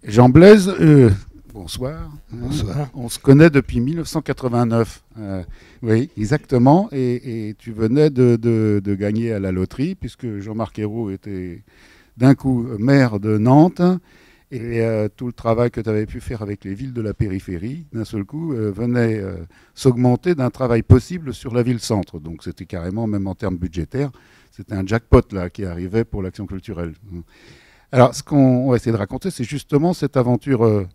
Jean Blaise, bonsoir. Bonsoir. On se connaît depuis 1989. Oui, exactement. Et tu venais de gagner à la loterie, puisque Jean-Marc Ayrault était d'un coup maire de Nantes. Et tout le travail que tu avais pu faire avec les villes de la périphérie, d'un seul coup, venait s'augmenter d'un travail possible sur la ville-centre. Donc c'était carrément, même en termes budgétaires, c'était un jackpot là, qui arrivait pour l'action culturelle. Alors, ce qu'on va essayer de raconter, c'est justement cette aventure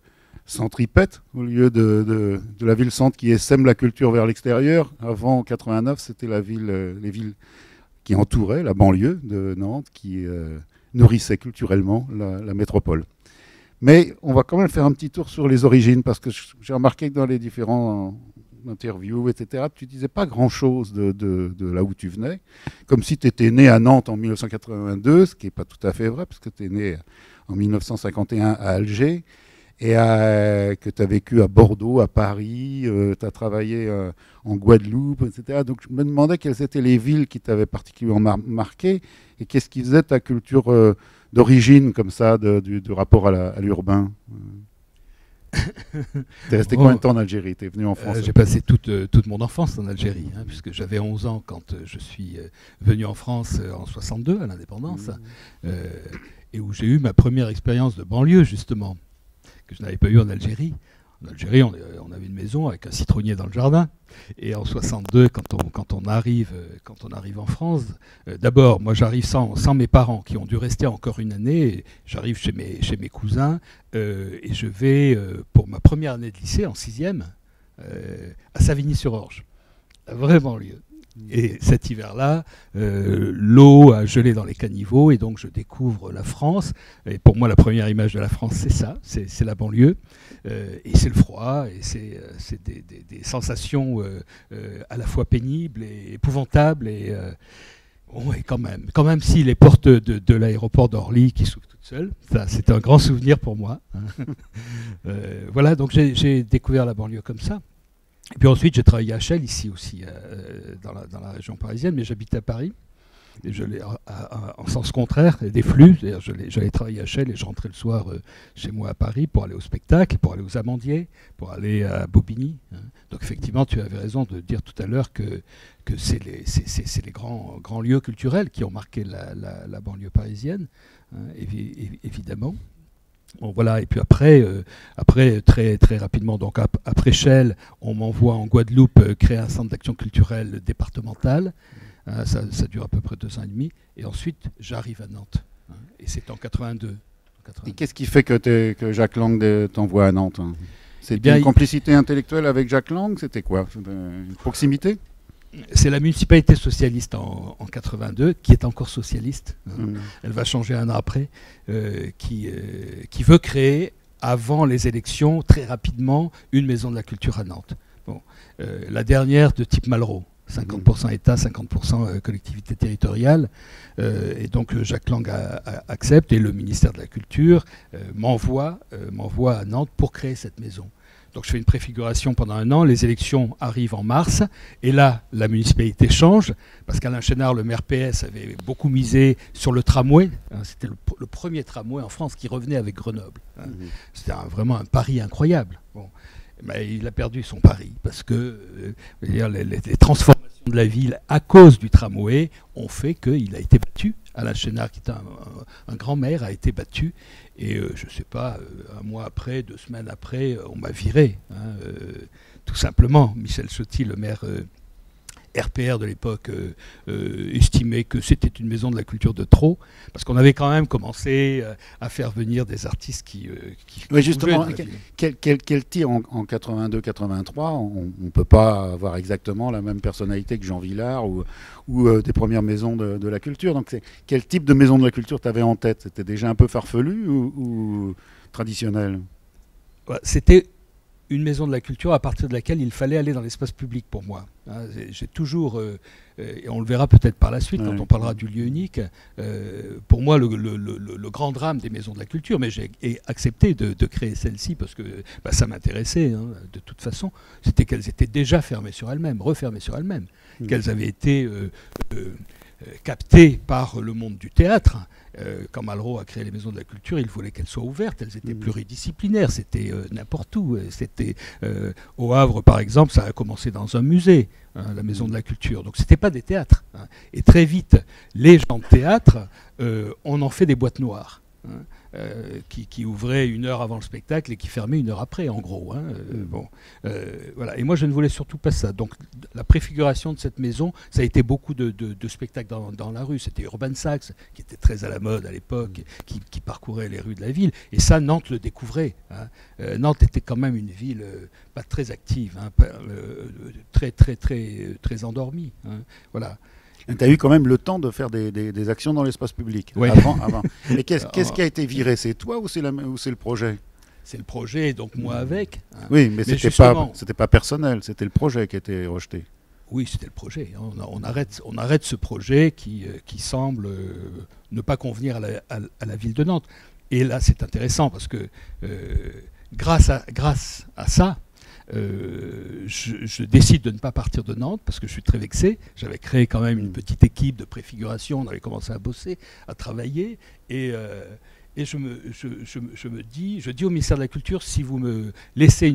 centripète, au lieu de la ville-centre qui sème la culture vers l'extérieur. Avant 89, c'était les villes qui entouraient la banlieue de Nantes, qui nourrissaient culturellement la métropole. Mais on va quand même faire un petit tour sur les origines, parce que j'ai remarqué que dans les différents interviews, etc., tu disais pas grand-chose de là où tu venais, comme si tu étais né à Nantes en 1982, ce qui n'est pas tout à fait vrai, parce que tu es né en 1951 à Alger, et que tu as vécu à Bordeaux, à Paris, tu as travaillé en Guadeloupe, etc. Donc je me demandais quelles étaient les villes qui t'avaient particulièrement marqué, et qu'est-ce qui faisait ta culture d'origine, comme ça, du rapport à l'urbain. T'es resté combien de temps en Algérie? T'es venu en France? J'ai passé toute mon enfance en Algérie, puisque j'avais 11 ans quand je suis venu en France en 62, à l'indépendance, et où j'ai eu ma première expérience de banlieue, justement, que je n'avais pas eu en Algérie. En Algérie, on avait une maison avec un citronnier dans le jardin. Et en 62, quand on arrive en France, d'abord, moi j'arrive sans mes parents qui ont dû rester encore une année. J'arrive chez mes cousins et je vais pour ma première année de lycée, en 6e, à Savigny-sur-Orge, la vraie banlieue. Et cet hiver-là, l'eau a gelé dans les caniveaux et donc je découvre la France. Et pour moi, la première image de la France, c'est ça, c'est la banlieue. Et c'est le froid, et c'est des sensations à la fois pénibles et épouvantables. Et quand même si les portes de l'aéroport d'Orly qui s'ouvrent toutes seules, ça, c'est un grand souvenir pour moi. Voilà, donc j'ai découvert la banlieue comme ça. Et puis ensuite, j'ai travaillé à Chelles, ici aussi, dans la région parisienne, mais j'habite à Paris. Et je l'ai en sens contraire des flux. J'allais travailler à Chelles et je rentrais le soir chez moi à Paris pour aller au spectacle, pour aller aux Amandiers, pour aller à Bobigny. Donc effectivement, tu avais raison de dire tout à l'heure que c'est les grands lieux culturels qui ont marqué la banlieue parisienne, évidemment. Bon, voilà, et puis après très, très rapidement, donc après Chelles, on m'envoie en Guadeloupe créer un centre d'action culturelle départemental. Ça dure à peu près 2 ans et demi. Et ensuite, j'arrive à Nantes. Et c'est en 82. Et qu'est-ce qui fait que Jacques Lang t'envoie à Nantes? C'était une complicité intellectuelle avec Jacques Lang? C'était quoi? Une proximité? C'est la municipalité socialiste en 82, qui est encore socialiste. Elle va changer un an après, qui veut créer, avant les élections, très rapidement, une maison de la culture à Nantes. Bon, la dernière de type Malraux. 50% État, 50% collectivité territoriale. Et donc Jacques Lang accepte et le ministère de la Culture m'envoie à Nantes pour créer cette maison. Donc je fais une préfiguration pendant 1 an, les élections arrivent en mars, et là, la municipalité change, parce qu'Alain Chénard, le maire PS, avait beaucoup misé sur le tramway. C'était le premier tramway en France qui revenait avec Grenoble. C'était vraiment un pari incroyable. Bon. Mais il a perdu son pari, parce que les transformations de la ville à cause du tramway ont fait qu'il a été battu. Alain Chénard, qui est un grand maire, a été battu. Et je ne sais pas, 1 mois après, 2 semaines après, on m'a viré. Tout simplement. Michel Chauty, le maire RPR de l'époque, estimait que c'était une maison de la culture de trop, parce qu'on avait quand même commencé à faire venir des artistes qui oui, justement, quel tir en 82-83, on ne peut pas avoir exactement la même personnalité que Jean Vilar ou des premières maisons de la culture. Donc quel type de maison de la culture tu avais en tête? C'était déjà un peu farfelu ou traditionnel? C'était une maison de la culture à partir de laquelle il fallait aller dans l'espace public pour moi. J'ai toujours, et on le verra peut-être par la suite quand on parlera du lieu unique, pour moi le grand drame des maisons de la culture, mais j'ai accepté de créer celle-ci parce que ça m'intéressait de toute façon, c'était qu'elles étaient déjà fermées sur elles-mêmes, refermées sur elles-mêmes, qu'elles avaient été captées par le monde du théâtre. Quand Malraux a créé les maisons de la culture, il voulait qu'elles soient ouvertes, elles étaient pluridisciplinaires, c'était n'importe où. C'était au Havre, par exemple, ça a commencé dans un musée, hein, la maison de la culture. Donc c'était pas des théâtres. Hein. Et très vite, les gens de théâtre, on en fait des boîtes noires. Hein. Qui ouvrait 1 heure avant le spectacle et qui fermait 1 heure après, en gros. Hein. Voilà. Et moi, je ne voulais surtout pas ça. Donc, la préfiguration de cette maison, ça a été beaucoup de spectacles dans la rue. C'était Urban Sax, qui était très à la mode à l'époque, qui parcourait les rues de la ville. Et ça, Nantes le découvrait. Hein. Nantes était quand même une ville pas très active, hein, très endormie. Hein. Voilà. Tu as eu quand même le temps de faire des actions dans l'espace public, oui. avant. Mais qu'est-ce qui a été viré? C'est toi ou c'est le projet? C'est le projet, donc moi avec. Hein. Oui, mais c'était pas personnel, c'était le projet qui a été rejeté. Oui, c'était le projet. On arrête ce projet qui semble ne pas convenir à la ville de Nantes. Et là, c'est intéressant parce que grâce à ça, je décide de ne pas partir de Nantes parce que je suis très vexé. J'avais créé quand même une petite équipe de préfiguration, on avait commencé à bosser, à travailler, et je dis au ministère de la Culture, si vous me laissez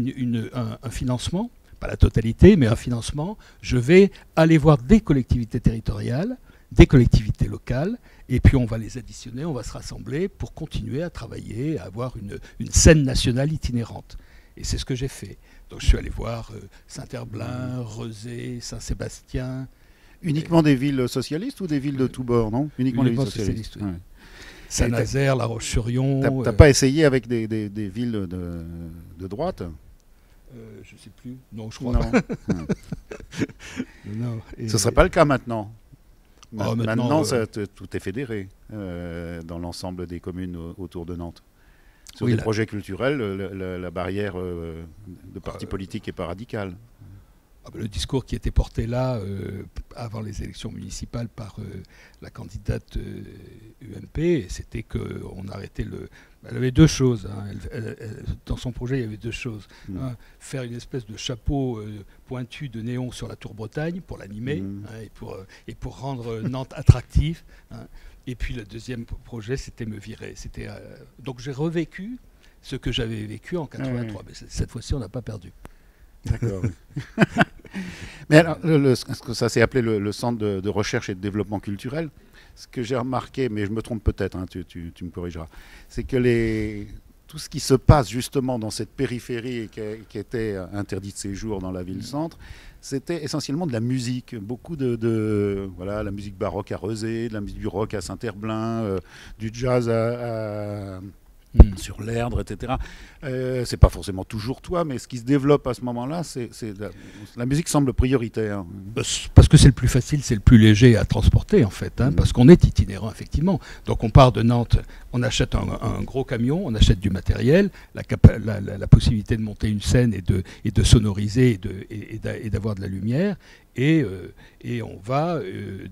un financement, pas la totalité, mais un financement, je vais aller voir des collectivités territoriales, des collectivités locales, et puis on va les additionner, on va se rassembler pour continuer à travailler, à avoir une scène nationale itinérante. Et c'est ce que j'ai fait. Donc je suis allé voir Saint-Herblain, Rezé, Saint-Sébastien. Uniquement des villes socialistes ou des villes de tous bords, non? Uniquement les villes socialistes. Oui. Ouais. Saint-Nazaire, La Roche-sur-Yon. T'as pas essayé avec des villes de droite? Je ne sais plus. Non, je crois pas. Non. Ce serait pas le cas maintenant. Maintenant, tout est fédéré dans l'ensemble des communes autour de Nantes. Sur des projets culturels, la barrière de partis politiques n'est pas radicale. Le discours qui était porté là, avant les élections municipales, par la candidate UMP, c'était qu'on arrêtait le... Elle avait 2 choses. Hein. Dans son projet, il y avait 2 choses. Hein, faire une espèce de chapeau pointu de néon sur la Tour Bretagne pour l'animer hein, et pour rendre Nantes attractive. Hein. Et puis le deuxième projet, c'était me virer. Donc j'ai revécu ce que j'avais vécu en 83. Mais cette fois-ci, on n'a pas perdu. D'accord. Mais alors, ce que ça s'est appelé le Centre de recherche et de développement culturel, ce que j'ai remarqué, mais je me trompe peut-être, hein, tu me corrigeras, c'est que tout ce qui se passe justement dans cette périphérie qui était interdite de séjour dans la ville-centre, c'était essentiellement de la musique. Beaucoup voilà, la musique baroque à Rezé, de la musique du rock à Saint-Herblain, du jazz sur l'Erdre, etc. C'est pas forcément toujours toi, mais ce qui se développe à ce moment-là, la musique semble prioritaire. Parce que c'est le plus facile, c'est le plus léger à transporter en fait, hein, parce qu'on est itinérant effectivement. Donc on part de Nantes, on achète un gros camion, on achète du matériel, la possibilité de monter une scène et de sonoriser et d'avoir de la lumière. Et on va,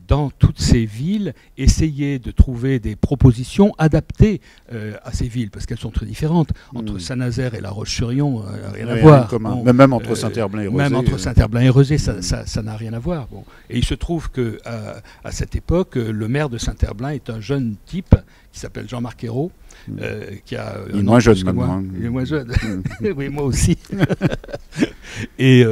dans toutes ces villes, essayer de trouver des propositions adaptées à ces villes, parce qu'elles sont très différentes. Entre Saint-Nazaire et La Roche-sur-Yon, rien à voir. Bon, même entre Saint-Herblain et Rezé. Même entre Saint-Herblain et Rezé, ça n'a rien à voir. Bon. Et il se trouve qu'à cette époque, le maire de Saint-Herblain est un jeune type qui s'appelle Jean-Marc Ayrault, qui a il est moins jeune maintenant. Il est moins jeune. Oui, moi aussi. Et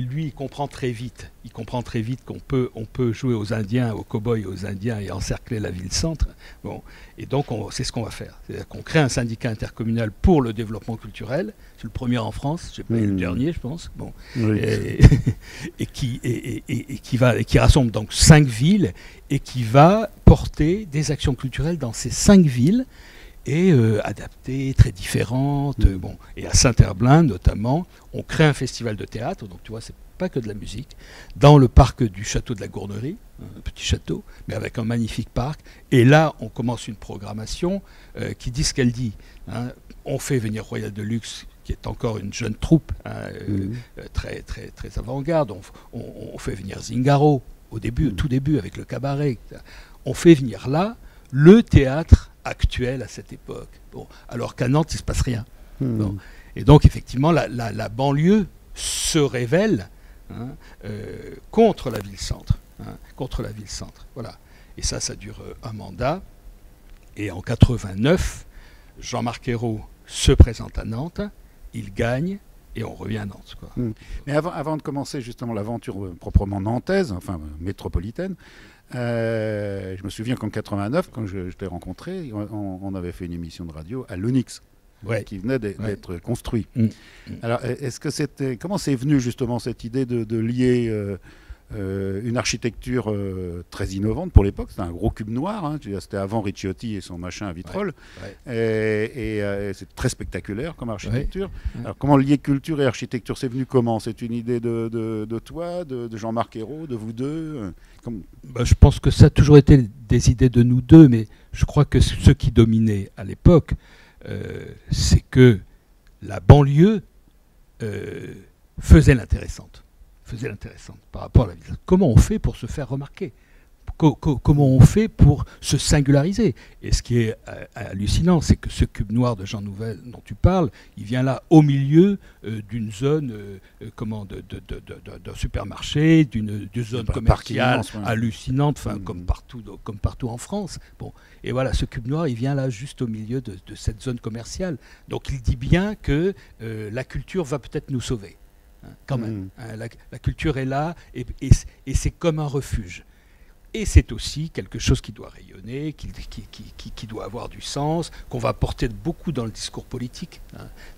lui, il comprend très vite. Il comprend très vite qu'on peut jouer aux Indiens, aux cow-boys et aux Indiens et encercler la ville-centre. Bon. Et donc, c'est ce qu'on va faire. C'est-à-dire qu'on crée un syndicat intercommunal pour le développement culturel. C'est le premier en France. Je sais pas, le dernier, je pense. Bon. Oui. Et qui rassemble donc 5 villes et qui va porter des actions culturelles dans ces 5 villes et adaptées, très différentes. Bon. Et à Saint-Herblain, notamment, on crée un festival de théâtre. Donc, tu vois, c'est pas que de la musique, dans le parc du château de la Gournerie, un petit château, mais avec un magnifique parc. Et là, on commence une programmation qui dit ce qu'elle dit. Hein. On fait venir Royal de Luxe, qui est encore une jeune troupe, hein, très, très, très avant-garde. On fait venir Zingaro, au tout début, avec le cabaret. On fait venir là le théâtre actuel à cette époque. Bon, alors qu'à Nantes, il ne se passe rien. Bon. Et donc, effectivement, la banlieue se révèle, hein, contre la ville-centre. contre la ville-centre. Voilà. Et ça dure un mandat. Et en 89, Jean-Marc Ayrault se présente à Nantes, il gagne, et on revient à Nantes, quoi. Mais avant de commencer justement l'aventure proprement nantaise, enfin métropolitaine, je me souviens qu'en 89, quand je t'ai rencontré, on avait fait une émission de radio à l'Onyx, qui venait d'être construit. Alors, comment c'est venu justement cette idée de lier une architecture très innovante pour l'époque? C'était un gros cube noir, hein, c'était avant Ricciotti et son machin à vitrolles, et c'est très spectaculaire comme architecture. Alors, comment lier culture et architecture? C'est venu comment? C'est une idée de toi, de Jean-Marc Ayrault, de vous deux? Je pense que ça a toujours été des idées de nous deux, mais je crois que ce qui dominait à l'époque, c'est que la banlieue faisait l'intéressante par rapport à la ville. Comment on fait pour se faire remarquer? Comment on fait pour se singulariser? Et ce qui est hallucinant, c'est que ce cube noir de Jean Nouvel dont tu parles, il vient là au milieu d'une zone d'un supermarché, d'une zone commerciale hallucinante, comme partout en France. Bon. Et voilà, ce cube noir, il vient là juste au milieu de cette zone commerciale. Donc il dit bien que la culture va peut-être nous sauver. Quand même. La culture est là et c'est comme un refuge. Et c'est aussi quelque chose qui doit rayonner, qui doit avoir du sens, qu'on va porter beaucoup dans le discours politique.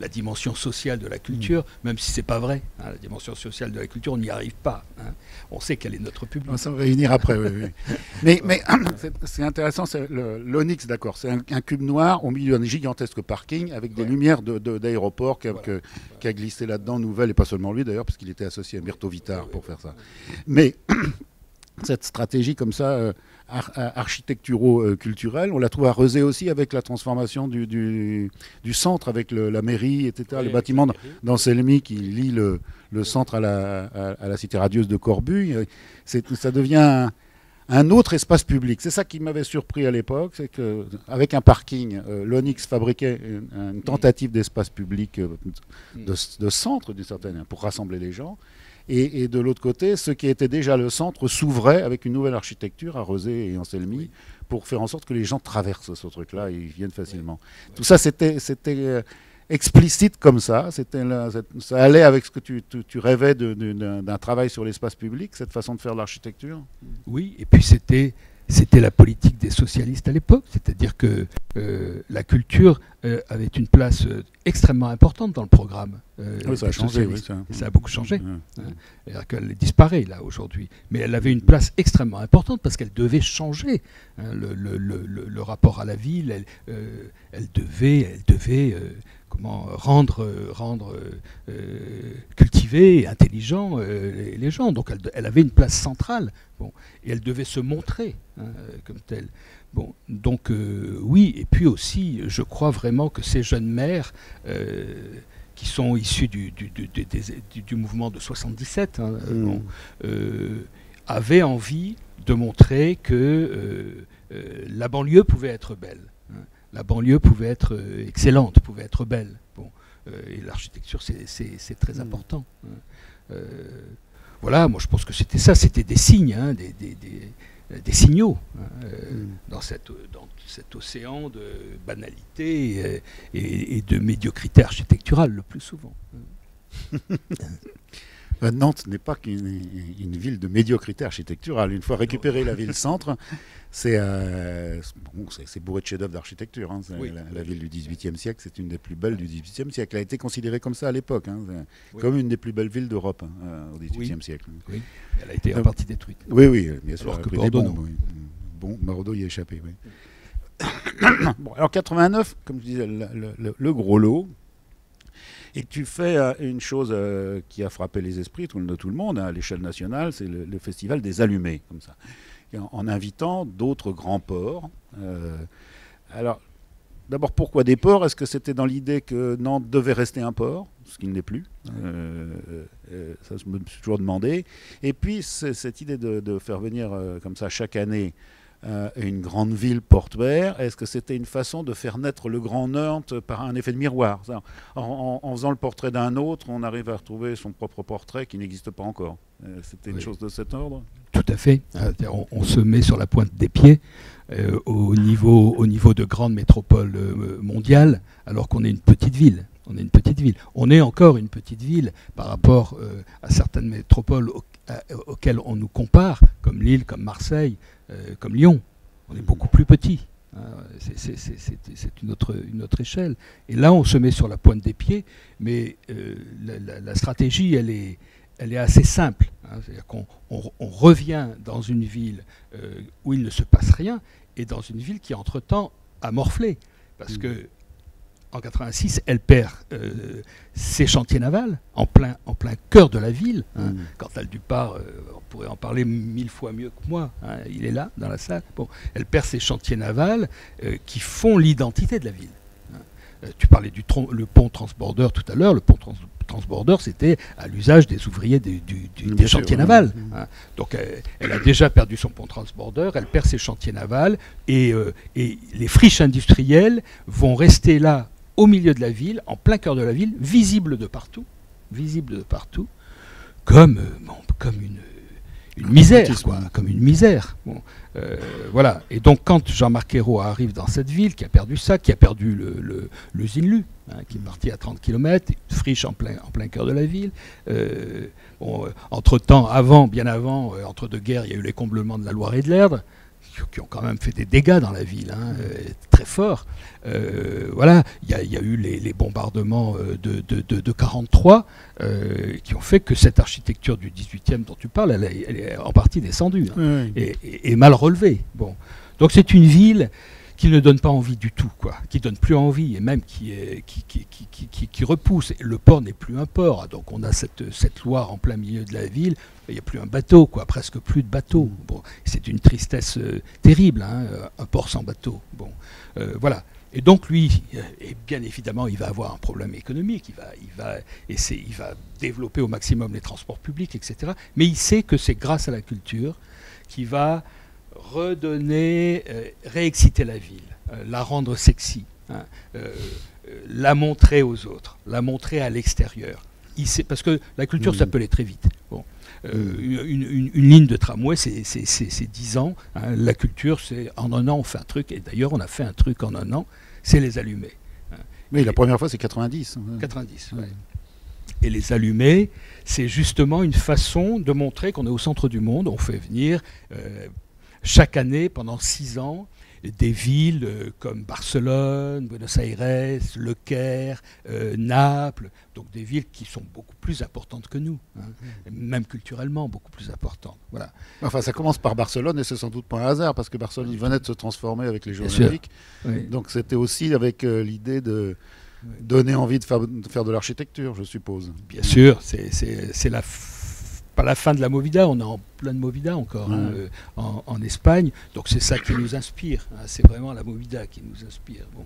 La dimension sociale de la culture, même si ce n'est pas vrai. La dimension sociale de la culture, on n'y arrive pas. On sait quel est notre public. On va s'en réunir après, oui. Mais c'est intéressant, c'est l'Onyx, d'accord. C'est un cube noir au milieu d'un gigantesque parking avec des lumières d'aéroport qui a glissé là-dedans, Nouvel, et pas seulement lui d'ailleurs, parce qu'il était associé à Myrto Vitard pour faire ça. Mais cette stratégie comme ça, architecturo-culturelle, on la trouve à Rezé aussi avec la transformation du centre, avec la mairie, etc. Le bâtiment d'Anselmy qui lie le centre à la cité radieuse de Corbuy. Ça devient un autre espace public. C'est ça qui m'avait surpris à l'époque, c'est qu'avec un parking, l'Onyx fabriquait une tentative d'espace public de centre, d'une certaine manière, pour rassembler les gens. Et de l'autre côté, ce qui était déjà le centre s'ouvrait avec une nouvelle architecture à Rezé et Anselmy pour faire en sorte que les gens traversent ce truc-là et ils viennent facilement. Tout ça, c'était explicite comme ça. Ça allait avec ce que tu rêvais d'un travail sur l'espace public, cette façon de faire de l'architecture. Oui, et puis c'était la politique des socialistes à l'époque, c'est-à-dire que la culture avait une place extrêmement importante dans le programme. Ça a changé, ça a beaucoup changé. C'est-à-dire qu'elle disparaît là aujourd'hui, mais elle avait une place extrêmement importante parce qu'elle devait changer le rapport à la ville. Elle devait rendre cultivés et intelligents les gens. Donc elle avait une place centrale. Bon, et elle devait se montrer comme telle. Bon, donc oui, et puis aussi, je crois vraiment que ces jeunes maires qui sont issus du mouvement de 77 avaient envie de montrer que la banlieue pouvait être belle. La banlieue pouvait être excellente, pouvait être belle. Bon, et l'architecture, c'est très important. Voilà, moi je pense que c'était ça, c'était des signes, des signaux dans cet océan de banalité et de médiocrité architecturale le plus souvent. Nantes n'est pas qu'une ville de médiocrité architecturale. Une fois récupéré la ville-centre, c'est bourré de chefs-d'œuvre d'architecture. La ville du XVIIIe siècle, c'est une des plus belles du XVIIIe siècle. Elle a été considérée comme ça à l'époque, comme une des plus belles villes d'Europe au XVIIIe siècle. Oui, elle a été en partie détruite. Oui, bien sûr. Alors que Bordeaux, non. Bon, Bordeaux y a échappé, oui. Bon, alors 89, comme je disais, le gros lot. Et tu fais une chose qui a frappé les esprits de tout le monde à l'échelle nationale, c'est le festival des Allumés, comme ça, en invitant d'autres grands ports. Alors, d'abord, pourquoi des ports? Est-ce que c'était dans l'idée que Nantes devait rester un port, ce qui ne l'est plus? Ça, je me suis toujours demandé. Et puis, cette idée de faire venir comme ça chaque année et une grande ville portuaire, est-ce que c'était une façon de faire naître le Grand Nantes par un effet de miroir? En faisant le portrait d'un autre, on arrive à retrouver son propre portrait qui n'existe pas encore. C'était une chose de cet ordre? Tout à fait. On se met sur la pointe des pieds au niveau de grandes métropoles mondiales, alors qu'on est une petite ville. On est une petite ville. On est encore une petite ville par rapport à certaines métropoles auxquelles on nous compare, comme Lille, comme Marseille, comme Lyon. On est beaucoup plus petit. C'est une autre échelle. Et là, on se met sur la pointe des pieds, mais la stratégie, elle est assez simple. C'est-à-dire qu'on revient dans une ville où il ne se passe rien, et dans une ville qui, entre-temps, a morflé. Parce que en 86, elle perd ses chantiers navals en plein cœur de la ville. Cantal Dupart, on pourrait en parler 1000 fois mieux que moi. Il est là, dans la salle. Bon, elle perd ses chantiers navals qui font l'identité de la ville. Tu parlais le pont transbordeur tout à l'heure. Le pont transbordeur, c'était à l'usage des ouvriers des chantiers navals. Donc elle a déjà perdu son pont transbordeur, elle perd ses chantiers navals, et les friches industrielles vont rester là, au milieu de la ville, en plein cœur de la ville, visibles de partout, comme une misère, quoi, comme une misère. Bon, voilà. Et donc, quand Jean-Marc Ayrault arrive dans cette ville, qui a perdu ça, qui a perdu l'usine Lu, qui est partie à 30 km, une friche en plein cœur de la ville. Entre-temps, bien avant, entre deux guerres, il y a eu les comblements de la Loire et de l'Erdre, qui ont quand même fait des dégâts dans la ville, très forts. Voilà, il y a eu les bombardements de 1943 qui ont fait que cette architecture du 18e dont tu parles, elle est en partie descendue et mal relevée. Bon. Donc c'est une ville qui ne donne pas envie du tout, quoi, qui donne plus envie, et même qui repousse. Le port n'est plus un port, donc on a cette Loire en plein milieu de la ville, il n'y a plus un bateau, quoi, presque plus de bateaux. Bon, c'est une tristesse terrible, un port sans bateau. Bon, voilà. Et donc lui, et bien évidemment, il va avoir un problème économique, il va développer au maximum les transports publics, etc. Mais il sait que c'est grâce à la culture qu'il va redonner, réexciter la ville, la rendre sexy, la montrer aux autres, la montrer à l'extérieur. Parce que la culture, ça peut aller très vite. Bon. Une ligne de tramway, c'est 10 ans. La culture, c'est en un an, on fait un truc. Et d'ailleurs, on a fait un truc en un an, c'est les allumés. Oui, la première fois, c'est 90. 90, oui. Et les allumés, c'est justement une façon de montrer qu'on est au centre du monde. On fait venir chaque année, pendant 6 ans, des villes comme Barcelone, Buenos Aires, Le Caire, Naples, donc des villes qui sont beaucoup plus importantes que nous, même culturellement beaucoup plus importantes. Voilà. Enfin, ça commence par Barcelone, et c'est sans doute pas un hasard, parce que Barcelone venait de se transformer avec les Jeux Olympiques. Oui. Donc c'était aussi avec l'idée de donner envie de faire de l'architecture, je suppose. Bien sûr, c'est pas la fin de la Movida, on est en pleine Movida encore en Espagne, donc c'est ça qui nous inspire, c'est vraiment la Movida qui nous inspire. Bon.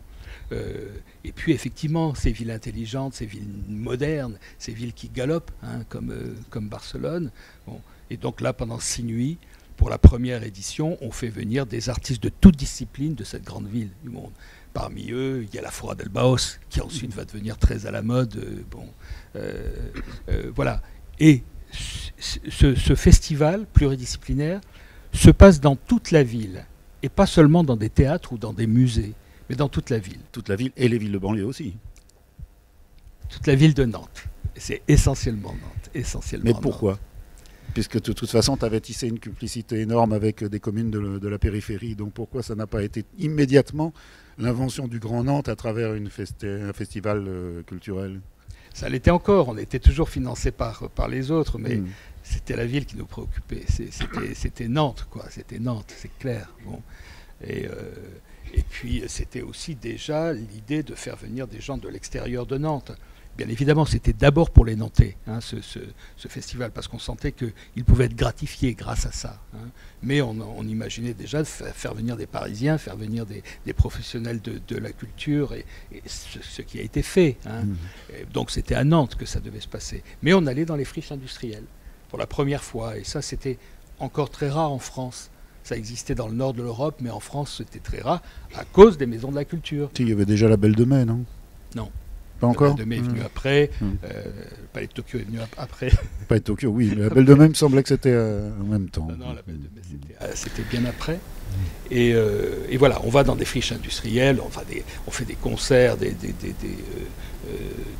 Et puis effectivement, ces villes intelligentes, ces villes modernes, ces villes qui galopent, comme Barcelone. Bon. Et donc là, pendant 6 nuits, pour la première édition, on fait venir des artistes de toutes disciplines de cette grande ville du monde. Parmi eux, il y a la Fora del Baos, qui ensuite va devenir très à la mode. Voilà. Et ce festival pluridisciplinaire se passe dans toute la ville, et pas seulement dans des théâtres ou dans des musées, mais dans toute la ville. Toute la ville, et les villes de banlieue aussi. Toute la ville de Nantes. C'est essentiellement Nantes. Mais pourquoi ? Puisque de toute façon, tu avais tissé une complicité énorme avec des communes de la périphérie. Donc pourquoi ça n'a pas été immédiatement l'invention du Grand Nantes à travers un festival culturel ? Ça l'était encore, on était toujours financé par les autres, mais c'était la ville qui nous préoccupait. C'était Nantes, quoi. C'était Nantes, c'est clair. Bon. Et puis c'était aussi déjà l'idée de faire venir des gens de l'extérieur de Nantes. Bien évidemment, c'était d'abord pour les Nantais, ce festival, parce qu'on sentait qu'il pouvait être gratifié grâce à ça. Mais on imaginait déjà de faire venir des Parisiens, faire venir des professionnels de la culture, et ce qui a été fait. Donc c'était à Nantes que ça devait se passer. Mais on allait dans les friches industrielles, pour la première fois, et ça c'était encore très rare en France. Ça existait dans le nord de l'Europe, mais en France, c'était très rare, à cause des maisons de la culture. Il y avait déjà la Belle de Mai, non? Non. Pas encore? La Belle de Mai est venue après, le Palais de Tokyo est venu après. Pas de Tokyo, oui, mais la Belle de Mai me semblait que c'était en même temps. Non, la Belle de Mai, c'était bien après. Et voilà, on va dans des friches industrielles, on fait des concerts, des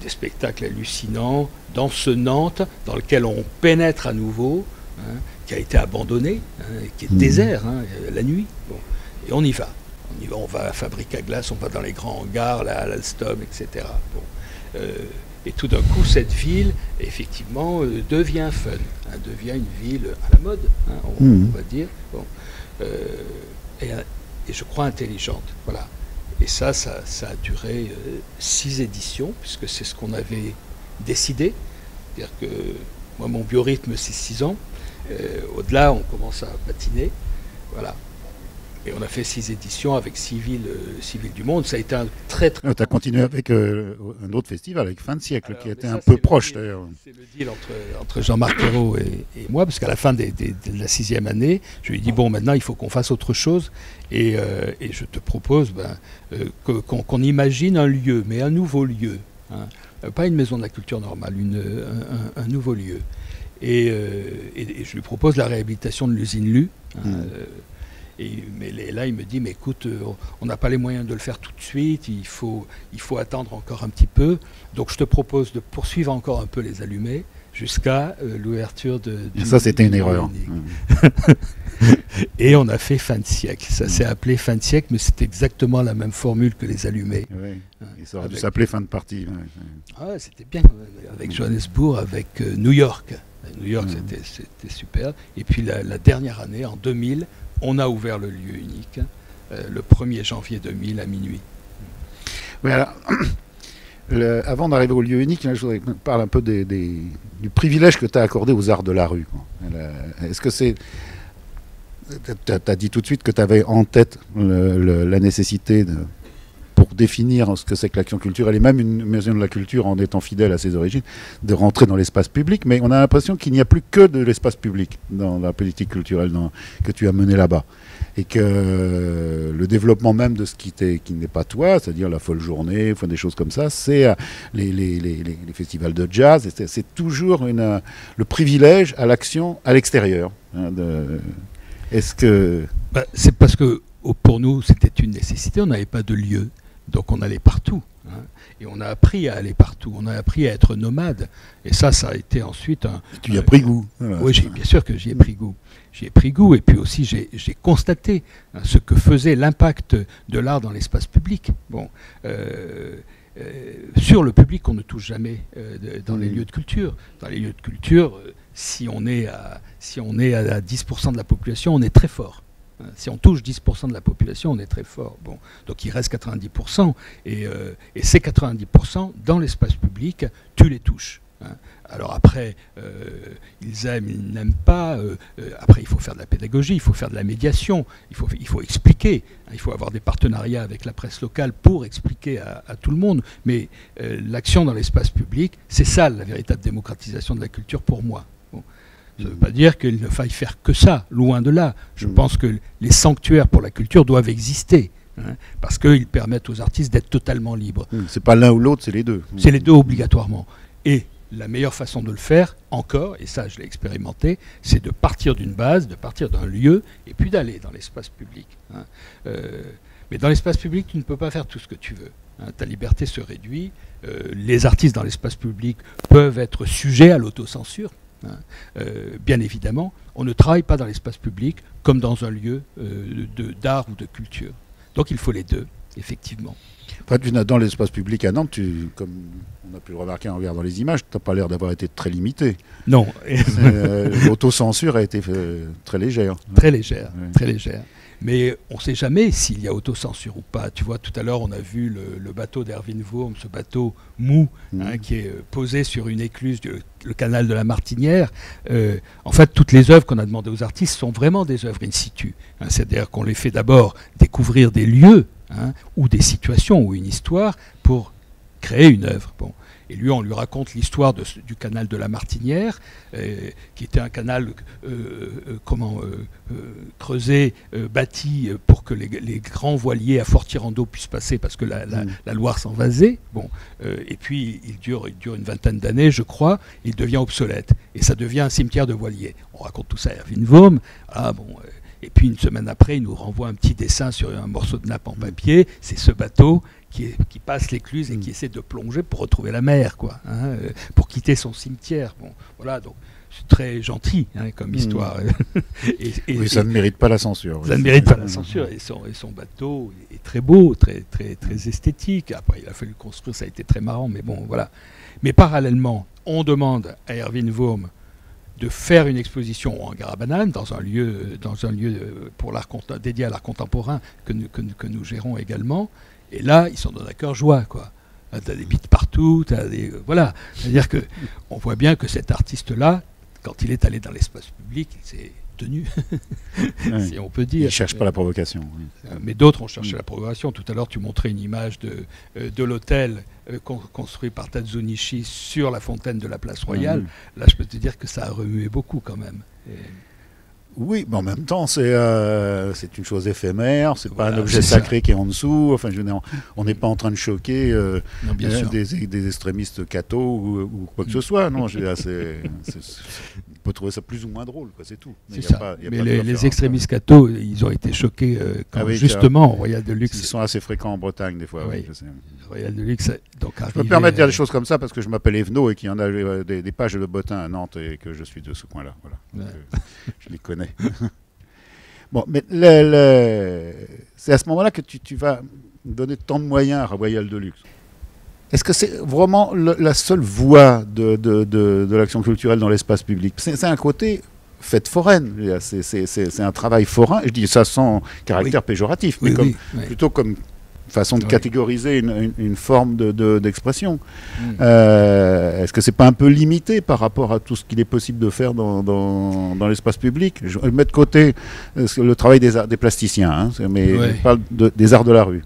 spectacles hallucinants dans ce Nantes dans lequel on pénètre à nouveau, qui a été abandonné, qui est désert la nuit. Bon. Et on y va. On va à la fabrique à glace, on va dans les grands hangars, à l'Alstom, etc. Bon. Et tout d'un coup, cette ville, effectivement, devient fun, devient une ville à la mode, on va dire. Bon. Et je crois intelligente. Voilà. Et ça a duré 6 éditions, puisque c'est ce qu'on avait décidé. C'est-à-dire que moi, mon biorhythme, c'est 6 ans. Au-delà, on commence à patiner. Voilà. Et on a fait 6 éditions avec 6 villes du monde. Ça a été un très... Tu as continué avec un autre festival, avec Fin de siècle, qui était un peu proche d'ailleurs. C'est le deal entre Jean-Marc Ayrault et moi, parce qu'à la fin de la 6e année, je lui ai dit, bon, maintenant, il faut qu'on fasse autre chose. Et je te propose qu'on imagine un lieu, mais un nouveau lieu. Pas une maison de la culture normale, un nouveau lieu. Et je lui propose la réhabilitation de l'usine Lu. Mais là, il me dit, mais écoute, on n'a pas les moyens de le faire tout de suite, il faut attendre encore un petit peu. Donc je te propose de poursuivre encore un peu les allumés jusqu'à l'ouverture de... Et ça, c'était une erreur. Et on a fait Fin de siècle. Ça s'est appelé Fin de siècle, mais c'est exactement la même formule que les allumés. Oui. Et ça aurait dû s'appeler Fin de partie. Ah, c'était bien, avec Johannesburg, avec New York. New York, c'était super. Et puis la dernière année, en 2000, on a ouvert le lieu unique, le 1er janvier 2000 à minuit. Oui, alors, avant d'arriver au lieu unique, là, je voudrais qu'on parle un peu du privilège que tu as accordé aux arts de la rue. Est-ce que c'est... Tu as dit tout de suite que tu avais en tête la nécessité pour définir ce que c'est que l'action culturelle, et même une maison de la culture en étant fidèle à ses origines, de rentrer dans l'espace public, mais on a l'impression qu'il n'y a plus que de l'espace public dans la politique culturelle que tu as menée là-bas. Et que le développement même de ce qui n'est pas toi, c'est-à-dire la folle journée, des choses comme ça, c'est les festivals de jazz, c'est toujours le privilège à l'action à l'extérieur. Est-ce que... c'est parce que pour nous, c'était une nécessité, on n'avait pas de lieu. Donc on allait partout, et on a appris à aller partout, on a appris à être nomade, et ça a été ensuite Tu y as pris goût. Voilà. Oui, bien sûr que j'y ai pris goût. J'y ai pris goût, et puis aussi j'ai constaté ce que faisait l'impact de l'art dans l'espace public. Bon, sur le public, on ne touche jamais dans les lieux de culture. Dans les lieux de culture, si on est à 10% de la population, on est très fort. Si on touche 10% de la population, on est très fort. Bon, donc il reste 90%. Et ces 90%, dans l'espace public, tu les touches. Alors après, ils aiment, ils n'aiment pas. Après, il faut faire de la pédagogie, il faut faire de la médiation, il faut expliquer. Il faut avoir des partenariats avec la presse locale pour expliquer à tout le monde. Mais l'action dans l'espace public, c'est ça la véritable démocratisation de la culture pour moi. Bon. Ça ne veut pas dire qu'il ne faille faire que ça, loin de là. Je pense que les sanctuaires pour la culture doivent exister, parce qu'ils permettent aux artistes d'être totalement libres. C'est pas l'un ou l'autre, c'est les deux. C'est les deux obligatoirement. Et la meilleure façon de le faire, encore, et ça je l'ai expérimenté, c'est de partir d'une base, de partir d'un lieu, et puis d'aller dans l'espace public. Mais dans l'espace public, tu ne peux pas faire tout ce que tu veux. Ta liberté se réduit. Les artistes dans l'espace public peuvent être sujets à l'autocensure. Bien évidemment, on ne travaille pas dans l'espace public comme dans un lieu d'art ou de culture. Donc il faut les deux, effectivement. Dans l'espace public à Nantes, comme on a pu le remarquer en regardant les images, tu n'as pas l'air d'avoir été très limité. Non. L'autocensure a été très légère. Très légère, très légère. Mais on ne sait jamais s'il y a autocensure ou pas. Tu vois, tout à l'heure, on a vu le bateau d'Erwin Wurm, ce bateau mou, qui est posé sur une écluse, le canal de la Martinière. En fait, toutes les œuvres qu'on a demandées aux artistes sont vraiment des œuvres in situ. C'est-à-dire qu'on les fait d'abord découvrir des lieux, ou des situations, ou une histoire, pour créer une œuvre. Bon. Et lui, on lui raconte l'histoire du canal de la Martinière, qui était un canal creusé, bâti pour que les grands voiliers à fort tirant d'eau puissent passer, parce que la Loire s'envasait. Bon, et puis il dure une vingtaine d'années, je crois, il devient obsolète. Et ça devient un cimetière de voiliers. On raconte tout ça à Erwin Wurm. Et puis une semaine après, il nous renvoie un petit dessin sur un morceau de nappe en papier. C'est ce bateau qui passe l'écluse et qui essaie de plonger pour retrouver la mer, quoi, hein, pour quitter son cimetière. Bon, voilà, donc c'est très gentil, hein, comme histoire. Oui, ça ne mérite pas la censure. Ça ne mérite pas la censure. Et son bateau est très beau, très, très, très esthétique. Après, il a fallu le construire, ça a été très marrant, mais bon, voilà. Mais parallèlement, on demande à Erwin Wurm de faire une exposition en hangar à bananes dans un lieu pour dédié à l'art contemporain que nous gérons également. Et là, ils sont dans un cœur joie, quoi. T'as des bites partout, voilà. C'est-à-dire que on voit bien que cet artiste-là, quand il est allé dans l'espace public, il s'est tenu, si on peut dire. Il ne cherche pas la provocation. Oui. Mais d'autres ont cherché la provocation. Tout à l'heure, tu montrais une image de l'hôtel construit par Tadzunishi sur la fontaine de la Place Royale. Là, je peux te dire que ça a remué beaucoup quand même. Oui, mais en même temps, c'est une chose éphémère, c'est pas un objet sacré qui est en dessous. Enfin, je veux dire, on n'est pas en train de choquer des extrémistes cathos ou quoi que ce soit. Non, je veux dire, on peut trouver ça plus ou moins drôle, quoi, c'est tout. C'est ça. Mais les extrémistes cathos, ils ont été choqués quand justement au Royal de Luxe. Ils sont assez fréquents en Bretagne des fois. Oui, je sais. Royal de Luxe. Donc, je me permets de dire des choses comme ça parce que je m'appelle Evno et qu'il y en a des pages de bottin à Nantes et que je suis de ce coin-là. Voilà. Donc, je les connais. Bon, mais c'est à ce moment-là que tu vas donner tant de moyens à Royal de Luxe. Est-ce que c'est vraiment la seule voie de l'action culturelle dans l'espace public ? C'est un côté fête foraine, c'est un travail forain, je dis ça sans caractère péjoratif, mais plutôt comme façon de catégoriser une forme d'expression. Est-ce que c'est pas un peu limité par rapport à tout ce qu'il est possible de faire dans l'espace public ? Je mets de côté le travail des plasticiens, hein, mais je parle des arts de la rue.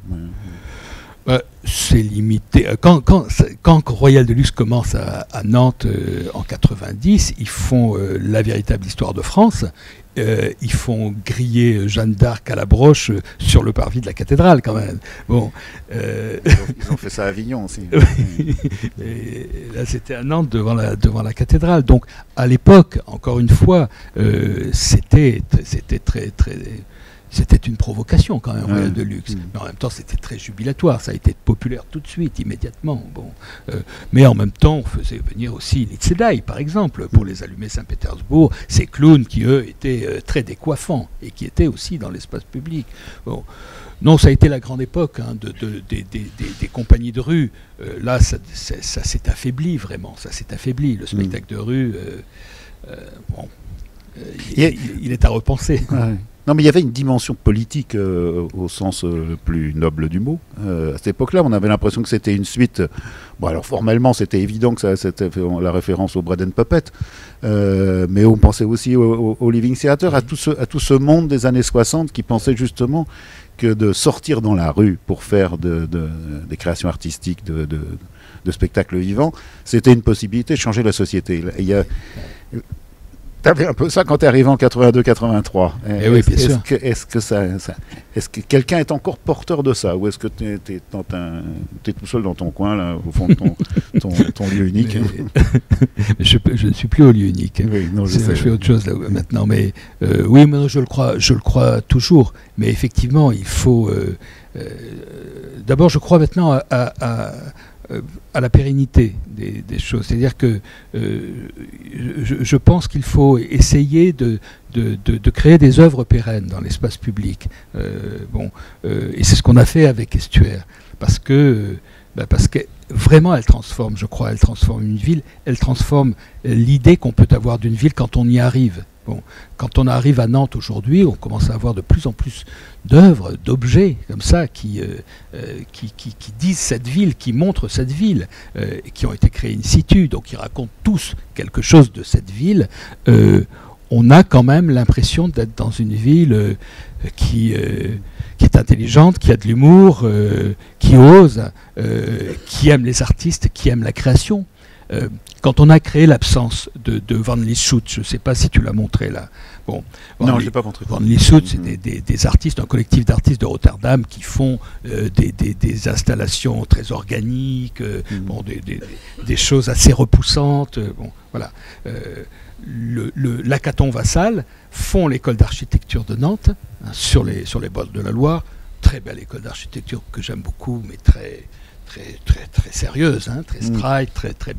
C'est limité. Quand Royal de Luxe commence à Nantes en 90, ils font la véritable histoire de France. Ils font griller Jeanne d'Arc à la broche sur le parvis de la cathédrale, quand même. Bon, ils ont fait ça à Avignon aussi. Et là, c'était à Nantes devant la cathédrale. Donc, à l'époque, encore une fois, c'était très, très. C'était une provocation quand même, Royal de Luxe. Mais en même temps, c'était très jubilatoire. Ça a été populaire tout de suite, immédiatement. Bon. Mais en même temps, on faisait venir aussi les Tsedai, par exemple, pour les allumer Saint-Pétersbourg. Ces clowns qui, eux, étaient très décoiffants et qui étaient aussi dans l'espace public. Bon. Non, ça a été la grande époque des compagnies de rue. Là, ça s'est affaibli, vraiment. Ça s'est affaibli. Le spectacle de rue, il est à repenser. Non, mais il y avait une dimension politique au sens le plus noble du mot. À cette époque-là, on avait l'impression que c'était une suite. Bon, alors formellement, c'était évident que c'était la référence au Bread and Puppet, mais on pensait aussi au Living Theatre, à tout ce monde des années 60 qui pensait justement que de sortir dans la rue pour faire des créations artistiques, de spectacles vivants, c'était une possibilité de changer la société. T'avais un peu ça quand t'es arrivé en 82-83. Oui, bien sûr. Est-ce que quelqu'un est encore porteur de ça, ou est-ce que t'es tout seul dans ton coin là, au fond de ton lieu unique? Mais je ne suis plus au lieu unique. Oui, non, je fais autre chose là maintenant. Mais oui, mais je le crois toujours. Mais effectivement, il faut. D'abord, je crois maintenant à la pérennité des choses. C'est-à-dire que je pense qu'il faut essayer de créer des œuvres pérennes dans l'espace public. Et c'est ce qu'on a fait avec Estuaire. Parce que vraiment, elle transforme, je crois, elle transforme une ville, elle transforme l'idée qu'on peut avoir d'une ville quand on y arrive. Bon, quand on arrive à Nantes aujourd'hui, on commence à avoir de plus en plus d'œuvres, d'objets comme ça qui disent cette ville, qui montrent cette ville, qui ont été créés in situ, donc qui racontent tous quelque chose de cette ville. on a quand même l'impression d'être dans une ville qui est intelligente, qui a de l'humour, qui ose, qui aime les artistes, qui aime la création. Quand on a créé l'absence de Van Lieshout, je ne sais pas si tu l'as montré là. Bon, non, je ne l'ai pas montré. Van Lieshout, c'est des artistes, un collectif d'artistes de Rotterdam qui font des installations très organiques, bon, des choses assez repoussantes. Bon, voilà. L'Hackathon Vassal font l'école d'architecture de Nantes, hein, sur les bords de la Loire. Très belle école d'architecture que j'aime beaucoup, mais très sérieuse, hein, très strike, très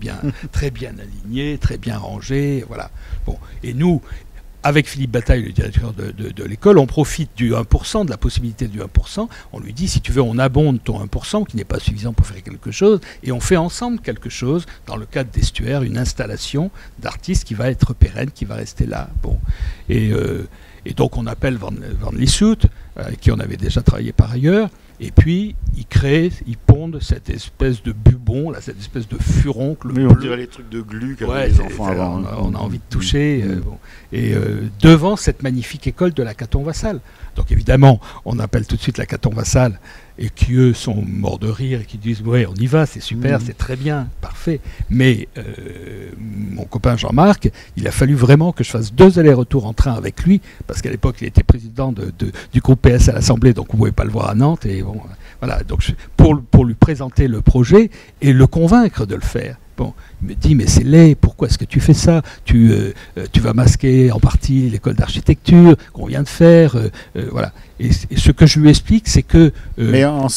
bien alignée, très bien rangée, voilà. Bon, et nous, avec Philippe Bataille, le directeur de l'école, on profite du 1%, de la possibilité du 1%. On lui dit, si tu veux, on abonde ton 1%, qui n'est pas suffisant pour faire quelque chose, et on fait ensemble quelque chose, dans le cadre d'Estuaire, une installation d'artistes qui va être pérenne, qui va rester là. Bon. Et donc on appelle Van Lieshout, avec qui on avait déjà travaillé par ailleurs, et puis ils pondent cette espèce de bubon, là, cette espèce de furoncle. Oui, on dirait les trucs de glu qu'avaient les enfants avant. On a envie de toucher. Bon. Et devant cette magnifique école de l'Hackathon Vassal. Donc évidemment, on appelle tout de suite l'Hackathon Vassal, et qui eux sont morts de rire et qui disent ouais, on y va, c'est super, c'est très bien, parfait. Mais mon copain Jean-Marc, il a fallu vraiment que je fasse 2 allers-retours en train avec lui, parce qu'à l'époque il était président du groupe PS à l'Assemblée, donc on ne pouvait pas le voir à Nantes. Et bon, voilà, donc pour lui présenter le projet et le convaincre de le faire. Bon, il me dit, mais c'est laid, pourquoi est-ce que tu fais ça? Tu vas masquer en partie l'école d'architecture qu'on vient de faire. Voilà. Et ce que je lui explique, c'est que... mais en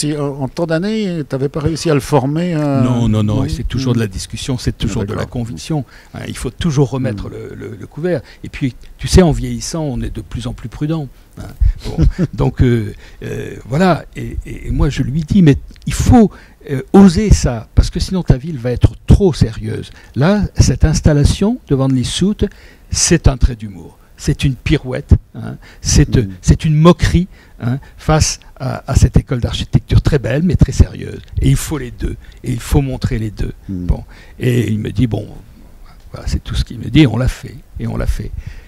tant d'années, tu n'avais pas réussi à le former Non, et c'est toujours de la discussion, c'est toujours de la conviction. Hein, il faut toujours remettre le couvert. Et puis, tu sais, en vieillissant, on est de plus en plus prudent. Hein. Bon, donc, voilà. Et moi, je lui dis, mais il faut... oser ça, parce que sinon ta ville va être trop sérieuse. Là, cette installation de Van Lieshout, c'est un trait d'humour, c'est une pirouette, hein, c'est une moquerie, hein, face à cette école d'architecture très belle, mais très sérieuse. Et il faut les deux, et il faut montrer les deux. Bon. Et il me dit, bon, voilà, c'est tout ce qu'il me dit, et on l'a fait.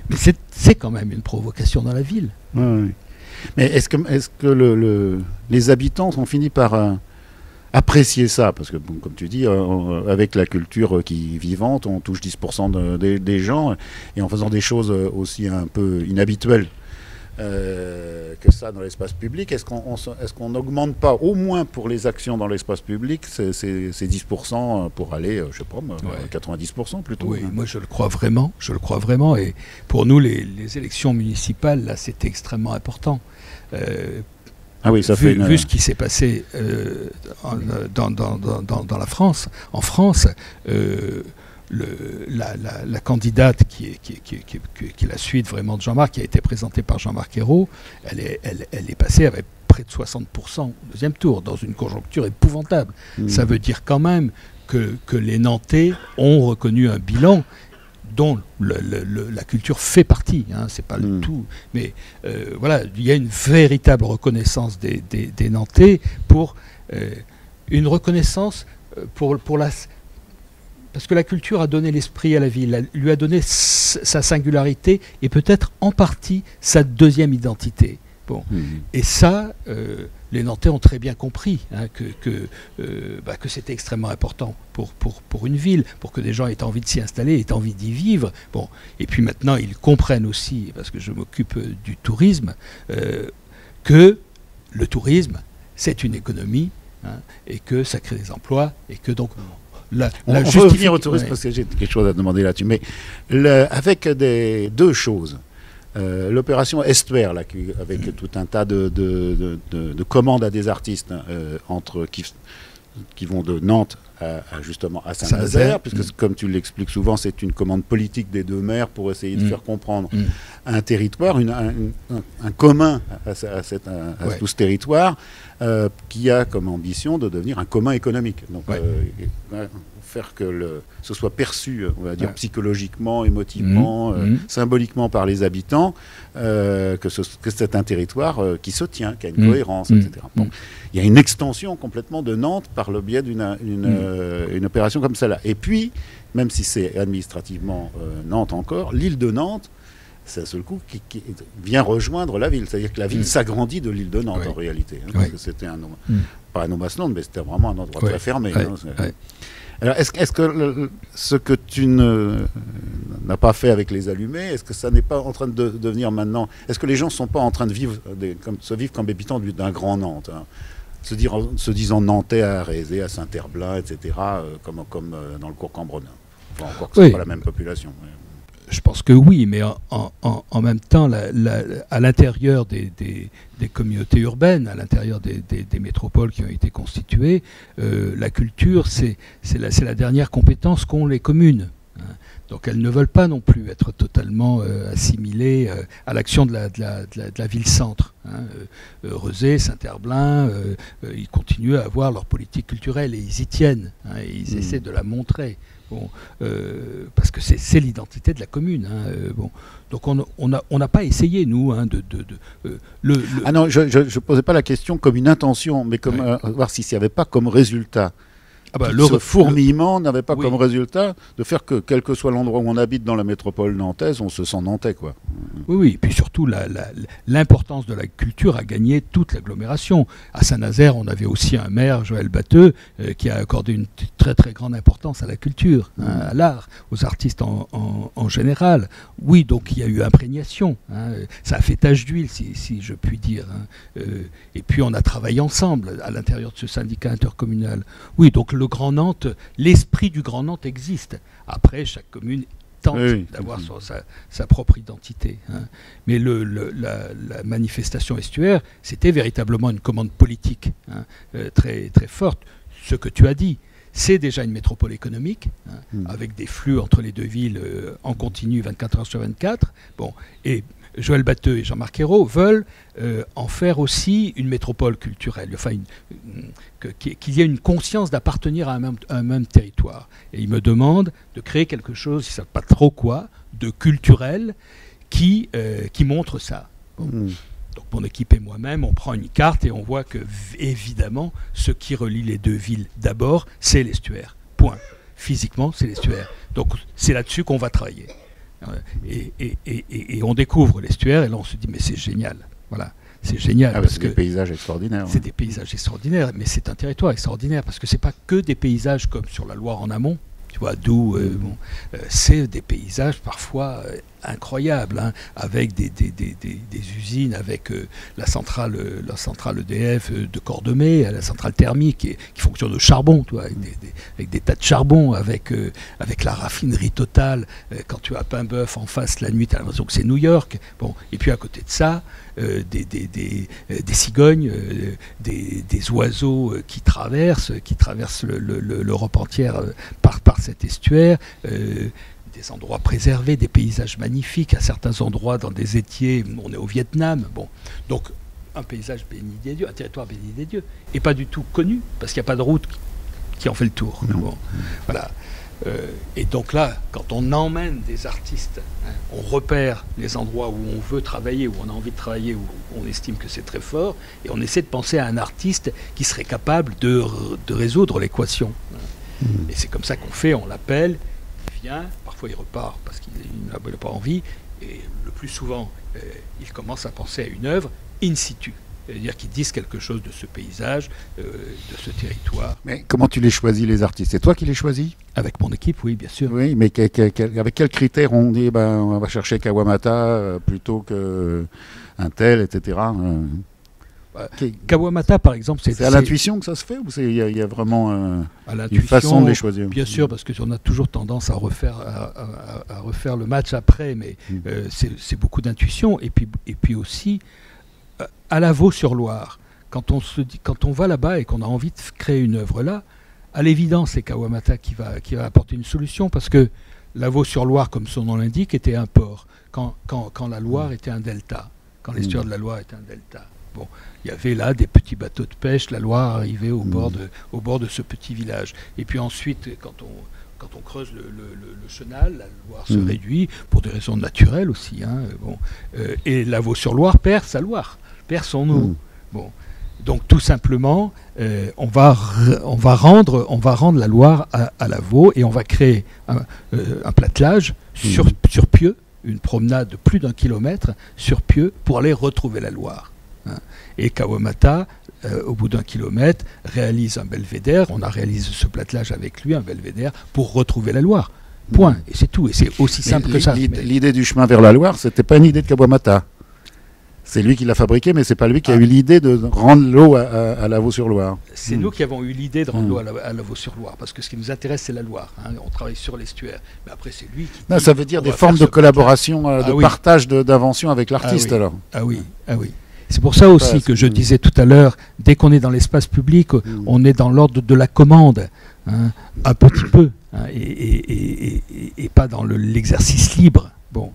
Mais c'est quand même une provocation dans la ville. Oui. Mais est-ce que les habitants ont fini par... apprécier ça, parce que bon, comme tu dis, avec la culture qui est vivante, on touche 10% des gens, et en faisant des choses aussi un peu inhabituelles que ça dans l'espace public, est-ce qu'on n'augmente pas, au moins pour les actions dans l'espace public, ces 10% pour aller, je sais pas, 90% plutôt? Oui, moi je le crois vraiment, et pour nous, les élections municipales, là, c'était extrêmement important. Ah oui, vu ce qui s'est passé dans la France, en France, la candidate qui est la suite vraiment de Jean-Marc, qui a été présentée par Jean-Marc Ayrault, elle est passée avec près de 60% au deuxième tour, dans une conjoncture épouvantable. Ça veut dire quand même que les Nantais ont reconnu un bilan dont la culture fait partie, hein, c'est pas le tout, mais voilà, il y a une véritable reconnaissance des Nantais pour une reconnaissance parce que la culture a donné l'esprit à la ville, lui a donné sa singularité et peut-être en partie sa deuxième identité. Bon. Et ça, les Nantais ont très bien compris, hein, que c'était extrêmement important pour une ville, pour que des gens aient envie de s'y installer, aient envie d'y vivre. Bon. Et puis maintenant, ils comprennent aussi, parce que je m'occupe du tourisme, que le tourisme, c'est une économie, hein, et que ça crée des emplois, et que donc... on va revenir au tourisme, parce que j'ai quelque chose à demander là-dessus. Mais avec deux choses. L'opération Estuaire, là, avec tout un tas de commandes à des artistes, hein, qui vont de Nantes justement à Saint-Nazaire, puisque comme tu l'expliques souvent, c'est une commande politique des deux maires pour essayer de faire comprendre un territoire, un commun à tout ce territoire, qui a comme ambition de devenir un commun économique. Donc, faire que ce soit perçu, on va dire, psychologiquement, émotivement, symboliquement par les habitants, que c'est un territoire qui se tient, qui a une cohérence, etc. Bon, il y a une extension complètement de Nantes par le biais d'une opération comme celle-là. Et puis, même si c'est administrativement Nantes encore, l'île de Nantes, c'est un seul coup qui vient rejoindre la ville. C'est-à-dire que la ville s'agrandit de l'île de Nantes, en réalité. Hein, parce que c'était pas un Omasland, mais c'était vraiment un endroit très fermé. Alors, est-ce que ce que tu n'as pas fait avec les allumés, est-ce que ça n'est pas en train de devenir maintenant... Est-ce que les gens ne sont pas en train de se vivre comme habitants d'un grand Nantes, hein, se disant nantais à Rézé, à Saint-Herblain, etc., comme dans le cours Cambronin. Enfin, encore que ce n'est pas la même population. Je pense que oui, mais en même temps, à l'intérieur des communautés urbaines, à l'intérieur des métropoles qui ont été constituées, la culture, c'est la dernière compétence qu'ont les communes. Hein. Donc elles ne veulent pas non plus être totalement assimilées à l'action de la ville-centre. Hein. Rezé, Saint-Herblain, ils continuent à avoir leur politique culturelle et ils y tiennent. Hein, et ils essaient de la montrer. Bon, parce que c'est l'identité de la commune. Hein, bon. Donc on n'a pas essayé, nous, hein, Ah non, je ne posais pas la question comme une intention, mais comme voir s'il n'y avait pas comme résultat. Ce fourmillement n'avait pas comme résultat de faire que, quel que soit l'endroit où on habite dans la métropole nantaise, on se sent nantais, quoi. Oui, et puis surtout, l'importance de la culture a gagné toute l'agglomération. À Saint-Nazaire, on avait aussi un maire, Joël Batteux, qui a accordé une très très grande importance à la culture, hein, à l'art, aux artistes en général. Oui, donc il y a eu imprégnation. Hein, ça a fait tache d'huile, si je puis dire. Hein, et puis on a travaillé ensemble à l'intérieur de ce syndicat intercommunal. Oui, donc le Grand Nantes, l'esprit du Grand Nantes existe. Après, chaque commune tente d'avoir sa propre identité. Hein. Mais la manifestation estuaire, c'était véritablement une commande politique, hein, très, très forte. Ce que tu as dit, c'est déjà une métropole économique, hein, avec des flux entre les deux villes en continu 24 heures sur 24. Bon, et Joël Batteux et Jean-Marc Ayrault veulent en faire aussi une métropole culturelle, enfin qu'il y ait une conscience d'appartenir à un même territoire. Et ils me demandent de créer quelque chose, ils ne savent pas trop quoi, de culturel qui montre ça. Bon. Donc mon équipe et moi-même, on prend une carte et on voit que, évidemment, ce qui relie les deux villes d'abord, c'est l'estuaire. Point. Physiquement, c'est l'estuaire. Donc c'est là-dessus qu'on va travailler. Et on découvre l'estuaire et là on se dit mais c'est génial, voilà, c'est génial parce que des paysages extraordinaires. C'est des paysages extraordinaires, mais c'est un territoire extraordinaire parce que c'est pas que des paysages comme sur la Loire en amont, tu vois, d'où c'est des paysages parfois incroyables, hein, avec des usines, avec la centrale EDF de Cordemais, la centrale thermique qui fonctionne au charbon, tu vois, avec des tas de charbon, avec la raffinerie totale. Quand tu as Paimboeuf en face la nuit, tu as l'impression que c'est New York. Bon, et puis à côté de ça, des cigognes, des oiseaux qui traversent l'Europe entière par cet estuaire. Des endroits préservés, des paysages magnifiques, à certains endroits dans des étiers, on est au Vietnam, bon. Donc un paysage béni des dieux, un territoire béni des dieux, et pas du tout connu, parce qu'il n'y a pas de route qui en fait le tour. Bon, voilà. Et donc là, quand on emmène des artistes, hein, on repère les endroits où on veut travailler, où on a envie de travailler, où on estime que c'est très fort, et on essaie de penser à un artiste qui serait capable de résoudre l'équation. Et c'est comme ça qu'on fait, on l'appelle, il vient, parfois il repart parce qu'il n'a pas envie, et le plus souvent, il commence à penser à une œuvre in situ. C'est-à-dire qu'ils disent quelque chose de ce paysage, de ce territoire. Mais comment tu les choisis, les artistes? C'est toi qui les choisis? Avec mon équipe, oui, bien sûr. Oui, mais avec quels critères on dit on va chercher Kawamata plutôt qu'un tel, etc. Kawamata, par exemple, c'est à l'intuition que ça se fait, ou il y a vraiment une façon de les choisir? Bien sûr, parce qu'on a toujours tendance à refaire le match après, mais c'est beaucoup d'intuition. Et puis aussi, à la Vaux-sur-Loire, quand on va là-bas et qu'on a envie de créer une œuvre là, à l'évidence, c'est Kawamata qui va apporter une solution, parce que la Vaux-sur-Loire, comme son nom l'indique, était un port, quand la Loire était un delta, quand l'estuaire de la Loire était un delta. Bon, il y avait là des petits bateaux de pêche, la Loire arrivait au bord de ce petit village. Et puis ensuite, quand on creuse le chenal, la Loire se réduit, pour des raisons naturelles aussi. Hein, et la Vaux-sur-Loire perd sa Loire, perd son eau. Bon. Donc tout simplement, on va rendre la Loire à la Vaud, et on va créer un platelage sur pieux, une promenade de plus d'1 kilomètre sur pied pour aller retrouver la Loire. Hein. Et Kawamata, au bout d'1 kilomètre, réalise un belvédère. On a réalisé ce platelage avec lui, un belvédère, pour retrouver la Loire. Point. Et c'est tout. Et c'est aussi simple que ça. L'idée du chemin vers la Loire, c'était pas une idée de Kawamata. C'est lui qui l'a fabriqué, mais c'est pas lui qui a eu l'idée de rendre l'eau à Lavaux-sur-Loire. C'est nous qui avons eu l'idée de rendre l'eau à Lavaux-sur-Loire, parce que ce qui nous intéresse, c'est la Loire. Hein. On travaille sur l'estuaire. Mais après, c'est lui qui... Non, ça veut dire des formes de collaboration, partage d'invention avec l'artiste, alors. Ah oui. C'est pour ça aussi que je disais tout à l'heure, dès qu'on est dans l'espace public, on est dans l'ordre de la commande, hein, un petit peu, hein, et pas dans l'exercice libre. Bon.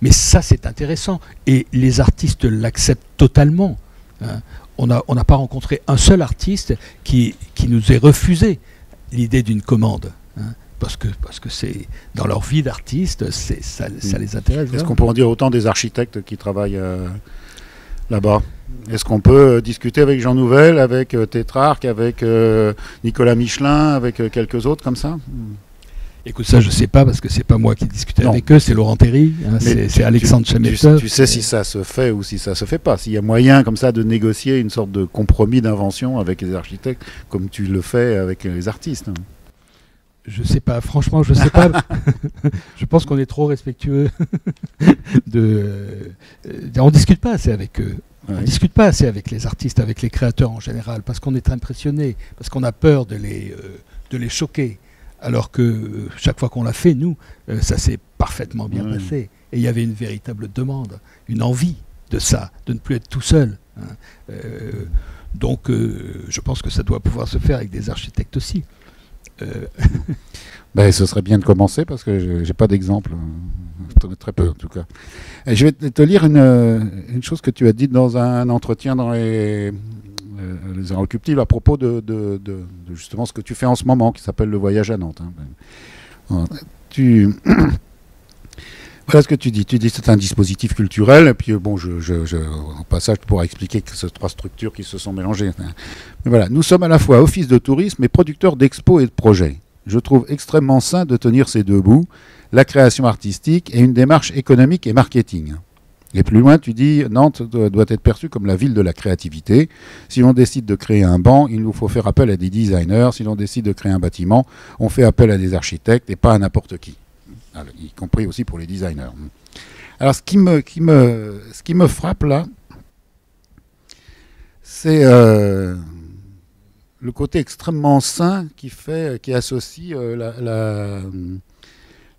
Mais ça, c'est intéressant. Et les artistes l'acceptent totalement. Hein. On n'a pas rencontré un seul artiste qui nous ait refusé l'idée d'une commande. Hein. Parce que c'est dans leur vie d'artiste, ça les intéresse. Est-ce qu'on peut en dire autant des architectes qui travaillent là-bas? Est-ce qu'on peut discuter avec Jean Nouvel, avec Tétrarque, avec Nicolas Michelin, avec quelques autres comme ça? Écoute, ça, je ne sais pas, parce que c'est pas moi qui discutais avec eux, c'est Laurent Terry, hein, c'est Alexandre Chameter. Tu sais si ça se fait ou si ça se fait pas. S'il y a moyen, comme ça, de négocier une sorte de compromis d'invention avec les architectes, comme tu le fais avec les artistes. Je sais pas, franchement, je sais pas. Je pense qu'on est trop respectueux. On discute pas assez avec eux. On ne discute pas assez avec les artistes, avec les créateurs en général, parce qu'on est impressionné, parce qu'on a peur de les choquer. Alors que chaque fois qu'on l'a fait, nous, ça s'est parfaitement bien passé. Et il y avait une véritable demande, une envie de ça, de ne plus être tout seul. Hein. Donc, je pense que ça doit pouvoir se faire avec des architectes aussi. Ce serait bien de commencer, parce que je n'ai pas d'exemple. Très peu, en tout cas. Et je vais te lire une chose que tu as dite dans un entretien dans les Inrecuptibles à propos de justement ce que tu fais en ce moment, qui s'appelle le voyage à Nantes. Hein. Voilà ce que tu dis. Tu dis que c'est un dispositif culturel, et puis bon, en passage, tu pourras expliquer que ce sont 3 structures qui se sont mélangées. Mais voilà, nous sommes à la fois office de tourisme et producteurs d'expos et de projets. Je trouve extrêmement sain de tenir ces deux bouts, la création artistique et une démarche économique et marketing. Et plus loin, tu dis, Nantes doit être perçue comme la ville de la créativité. Si l'on décide de créer un banc, il nous faut faire appel à des designers. Si l'on décide de créer un bâtiment, on fait appel à des architectes et pas à n'importe qui. Alors, y compris aussi pour les designers. Alors, ce qui me frappe là, c'est le côté extrêmement sain qui associe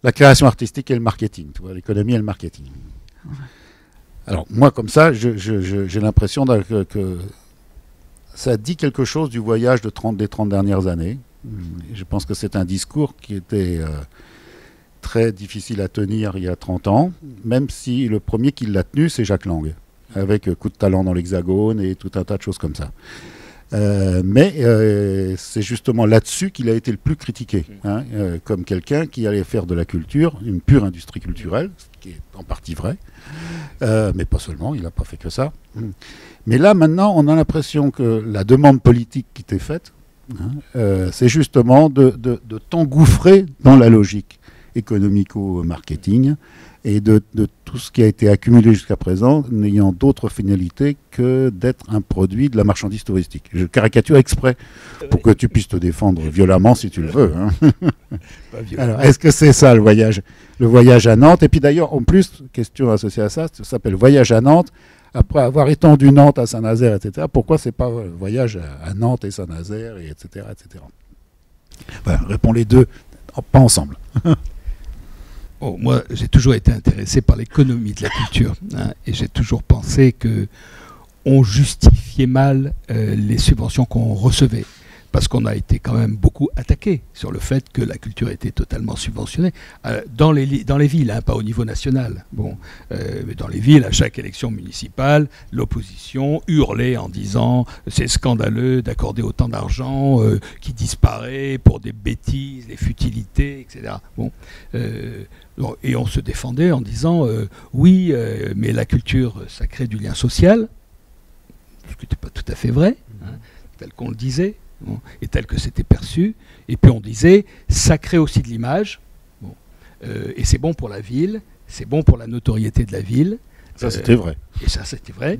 la création artistique et le marketing, l'économie et le marketing. Alors, moi, comme ça, j'ai l'impression que ça dit quelque chose du voyage des 30 dernières années. Je pense que c'est un discours qui était très difficile à tenir il y a 30 ans, même si le premier qui l'a tenu, c'est Jacques Lang, avec Coup de talent dans l'Hexagone et tout un tas de choses comme ça. Mais c'est justement là-dessus qu'il a été le plus critiqué, hein, comme quelqu'un qui allait faire de la culture une pure industrie culturelle, ce qui est en partie vrai, mais pas seulement, il n'a pas fait que ça. Mais là, maintenant, on a l'impression que la demande politique qui t'est faite, hein, c'est justement de t'engouffrer dans la logique économico-marketing et de tout ce qui a été accumulé jusqu'à présent, n'ayant d'autre finalité que d'être un produit de la marchandise touristique. Je caricature exprès pour que tu puisses te défendre violemment si tu le veux. Hein. Alors, est-ce que c'est ça le voyage à Nantes? Et puis d'ailleurs, en plus, question associée à ça s'appelle voyage à Nantes. Après avoir étendu Nantes à Saint-Nazaire, etc., pourquoi c'est pas voyage à Nantes et Saint-Nazaire, et etc., etc. Voilà, réponds les deux, pas ensemble. Bon, moi, j'ai toujours été intéressé par l'économie de la culture, hein, et j'ai toujours pensé qu'on justifiait mal les subventions qu'on recevait, parce qu'on a été quand même beaucoup attaqué sur le fait que la culture était totalement subventionnée dans les villes, hein, pas au niveau national. Bon, mais dans les villes, à chaque élection municipale, l'opposition hurlait en disant c'est scandaleux d'accorder autant d'argent qui disparaît pour des bêtises, des futilités, etc. Bon. Et on se défendait en disant oui, mais la culture, ça crée du lien social, ce qui n'était pas tout à fait vrai, hein, tel qu'on le disait, bon, et tel que c'était perçu. Et puis on disait, ça crée aussi de l'image. Bon. et c'est bon pour la ville, c'est bon pour la notoriété de la ville. Ça, c'était vrai. Et ça, c'était vrai.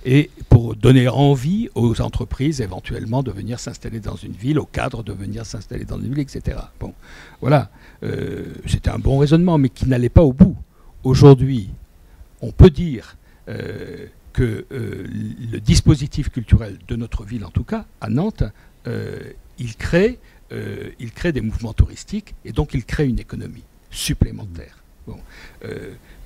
Et pour donner envie aux entreprises, éventuellement, de venir s'installer dans une ville, aux cadres de venir s'installer dans une ville, etc. Bon, voilà. C'était un bon raisonnement, mais qui n'allait pas au bout. Aujourd'hui, on peut dire que le dispositif culturel de notre ville, en tout cas, à Nantes, il crée des mouvements touristiques, et donc il crée une économie supplémentaire. Bon.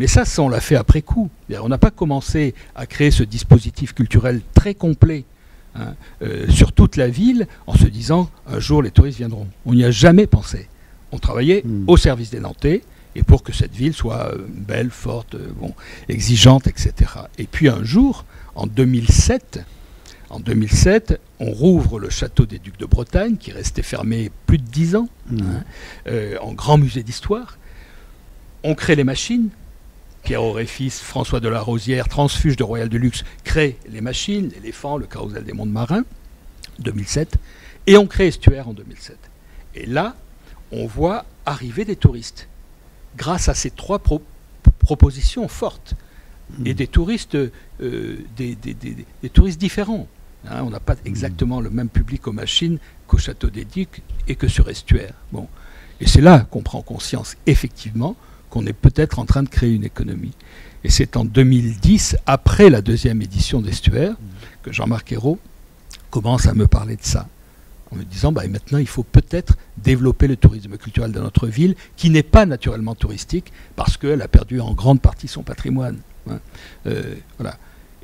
Mais ça on l'a fait après coup. On n'a pas commencé à créer ce dispositif culturel très complet sur toute la ville en se disant un jour les touristes viendront. On n'y a jamais pensé. On travaillait au service des Nantais et pour que cette ville soit belle, forte, exigeante, etc. Et puis un jour, en 2007, on rouvre le château des Ducs de Bretagne qui restait fermé plus de 10 ans, en grand musée d'histoire. On crée les machines. Pierre Auréfis, François de la Rosière, transfuge de Royal Deluxe, crée les machines, l'éléphant, le carrousel des mondes marins, 2007. Et on crée Estuaire en 2007. Et là, on voit arriver des touristes. Grâce à ces trois propositions fortes. Et des touristes, des touristes différents. On n'a pas exactement le même public aux machines qu'au Château des Ducs et que sur Estuaire. Bon. Et c'est là qu'on prend conscience, effectivement, qu'on est peut-être en train de créer une économie. Et c'est en 2010, après la deuxième édition d'Estuaire, que Jean-Marc Ayrault commence à me parler de ça, en me disant, maintenant, il faut peut-être développer le tourisme culturel de notre ville, qui n'est pas naturellement touristique, parce qu'elle a perdu en grande partie son patrimoine. Voilà.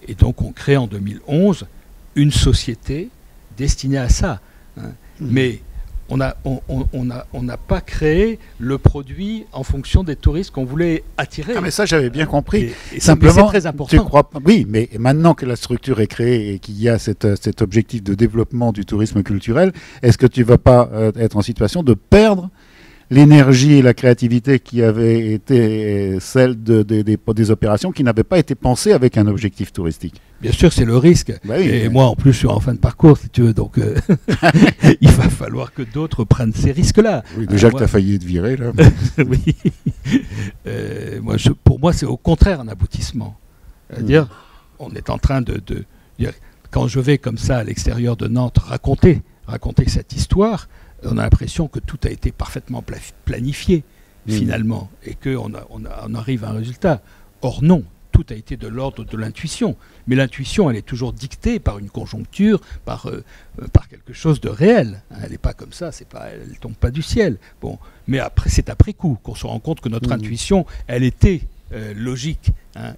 Et donc, on crée en 2011 une société destinée à ça. Mais on n'a pas créé le produit en fonction des touristes qu'on voulait attirer. Ah mais ça j'avais bien compris. Et simplement, c'est très important. Oui, mais maintenant que la structure est créée et qu'il y a cet objectif de développement du tourisme culturel, est-ce que tu ne vas pas être en situation de perdre l'énergie et la créativité qui avait été celle des opérations qui n'avaient pas été pensées avec un objectif touristique? Bien sûr, c'est le risque. Et moi, en plus, je suis en fin de parcours, si tu veux, donc il va falloir que d'autres prennent ces risques-là. Oui, déjà que tu as failli être viré, là. Oui. Pour moi, c'est au contraire un aboutissement. C'est-à-dire, on est en train de dire, quand je vais comme ça à l'extérieur de Nantes raconter cette histoire, on a l'impression que tout a été parfaitement planifié, finalement, et qu'on arrive à un résultat. Or non, tout a été de l'ordre de l'intuition. Mais l'intuition, elle est toujours dictée par une conjoncture, par quelque chose de réel. Elle n'est pas comme ça, elle ne tombe pas du ciel. Bon. Mais après, c'est après coup qu'on se rend compte que notre intuition, elle était logique,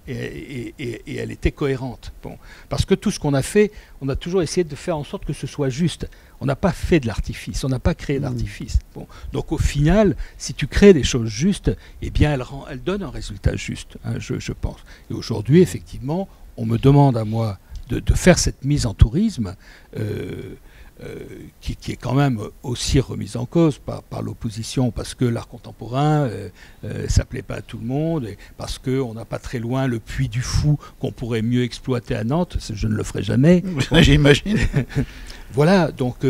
et elle était cohérente. Bon. Parce que tout ce qu'on a fait, on a toujours essayé de faire en sorte que ce soit juste. On n'a pas fait de l'artifice, on n'a pas créé l'artifice. Bon. Donc au final, si tu crées des choses justes, eh bien elles donnent un résultat juste, je pense. Et aujourd'hui, effectivement, on me demande à moi de faire cette mise en tourisme qui est quand même aussi remise en cause par l'opposition, parce que l'art contemporain, ça ne plaît pas à tout le monde, et parce qu'on n'a pas très loin le Puy du Fou qu'on pourrait mieux exploiter à Nantes. Je ne le ferai jamais. J'imagine. Voilà, donc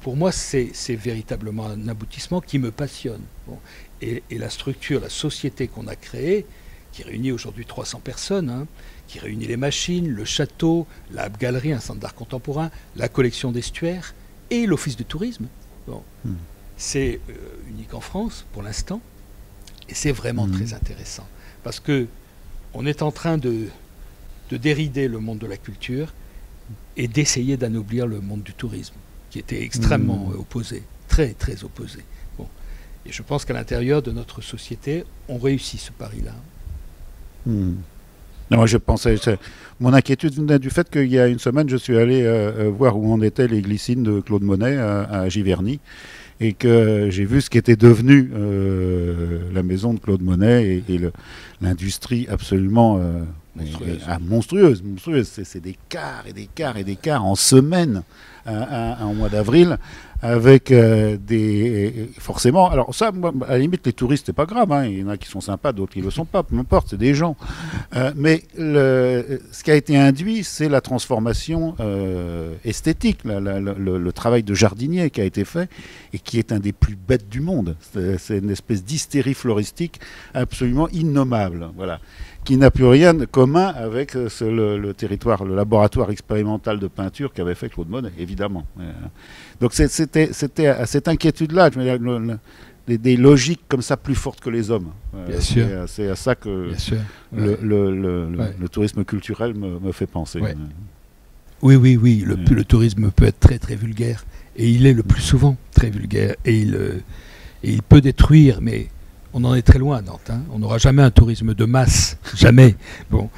pour moi, c'est véritablement un aboutissement qui me passionne. Bon. Et la structure, la société qu'on a créée, qui réunit aujourd'hui 300 personnes, qui réunit les machines, le château, la galerie, un centre d'art contemporain, la collection d'Estuaire et l'office de tourisme. Bon. C'est unique en France pour l'instant, et c'est vraiment très intéressant, parce qu'on est en train de dérider le monde de la culture et d'essayer d'anoblir le monde du tourisme, qui était extrêmement opposé, très très opposé. Bon. Et je pense qu'à l'intérieur de notre société, on réussit ce pari-là. Non, je pensais, mon inquiétude venait du fait qu'il y a une semaine, je suis allé voir où en étaient les glycines de Claude Monet à Giverny, et que j'ai vu ce qu'était devenu la maison de Claude Monet et l'industrie absolument monstrueuses. C'est des quarts et des quarts et des quarts en semaine en mois d'avril, avec forcément. Alors ça, moi, à la limite, les touristes, c'est pas grave. Hein, il y en a qui sont sympas, d'autres qui le sont pas. Peu importe, c'est des gens. Mais ce qui a été induit, c'est la transformation esthétique, le travail de jardinier qui a été fait et qui est un des plus bêtes du monde. C'est une espèce d'hystérie floristique absolument innommable. Voilà. Qui n'a plus rien de commun avec le territoire, le laboratoire expérimental de peinture qu'avait fait Claude Monet, évidemment. Donc c'était à cette inquiétude-là, des logiques comme ça plus fortes que les hommes. Bien sûr. C'est à ça que le tourisme culturel me fait penser. Ouais. Oui. Le tourisme peut être très très vulgaire, et il est le plus souvent très vulgaire, et il peut détruire, mais on en est très loin à Nantes. Hein. On n'aura jamais un tourisme de masse, jamais. Bon,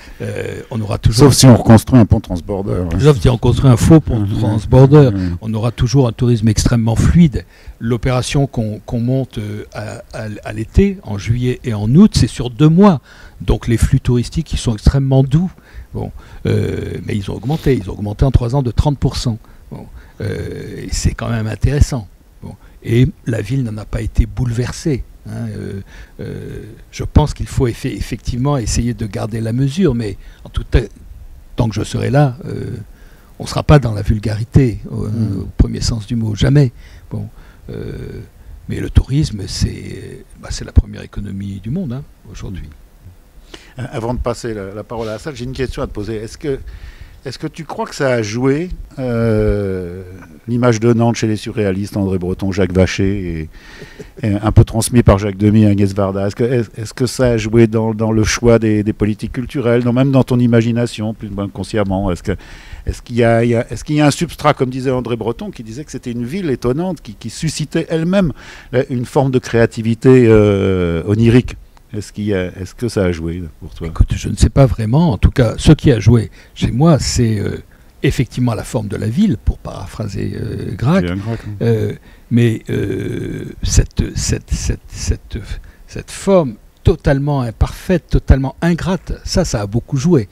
on aura toujours. Sauf si on reconstruit un pont transborder. Sauf si on construit un faux pont transborder. On aura toujours un tourisme extrêmement fluide. L'opération qu'on monte à l'été, en juillet et en août, c'est sur 2 mois. Donc les flux touristiques, ils sont extrêmement doux. Bon, mais ils ont augmenté en 3 ans de 30%. Bon, c'est quand même intéressant. Bon. Et la ville n'en a pas été bouleversée. Hein, je pense qu'il faut effectivement essayer de garder la mesure, mais en tout cas, tant que je serai là, on ne sera pas dans la vulgarité au premier sens du mot, jamais. Bon, mais le tourisme, c'est la première économie du monde hein, aujourd'hui. Avant de passer la parole à la salle, j'ai une question à te poser. Est-ce que tu crois que ça a joué l'image de Nantes chez les surréalistes, André Breton, Jacques Vacher, et un peu transmis par Jacques Demy et Agnès Varda? Est-ce que ça a joué dans le choix des politiques culturelles, même dans ton imagination, plus consciemment? Est-ce qu'il y a un substrat, comme disait André Breton, qui disait que c'était une ville étonnante, qui suscitait elle-même une forme de créativité onirique? Est-ce que ça a joué pour toi? Écoute, je ne sais pas vraiment. En tout cas, ce qui a joué chez moi, c'est effectivement la forme de la ville, pour paraphraser Gracq. Mais cette forme totalement imparfaite, totalement ingrate, ça a beaucoup joué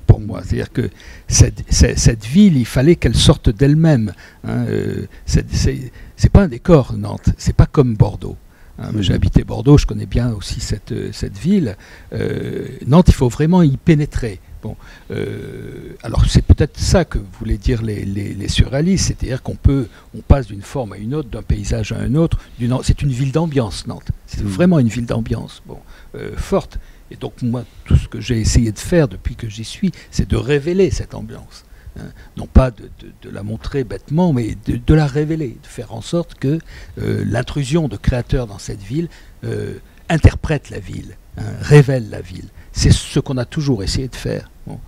pour moi. C'est-à-dire que cette ville, il fallait qu'elle sorte d'elle-même. Hein, c'est pas un décor, Nantes. C'est pas comme Bordeaux. Hein, j'ai habité Bordeaux, je connais bien aussi cette ville. Nantes, il faut vraiment y pénétrer. Bon, alors c'est peut-être ça que voulaient dire les surréalistes, c'est-à-dire on passe d'une forme à une autre, d'un paysage à un autre. C'est une ville d'ambiance, Nantes. C'est vraiment une ville d'ambiance, forte. Et donc moi, tout ce que j'ai essayé de faire depuis que j'y suis, c'est de révéler cette ambiance. Hein, non pas de la montrer bêtement, mais de la révéler, de faire en sorte que l'intrusion de créateurs dans cette ville interprète la ville, hein, révèle la ville. C'est ce qu'on a toujours essayé de faire. Bon.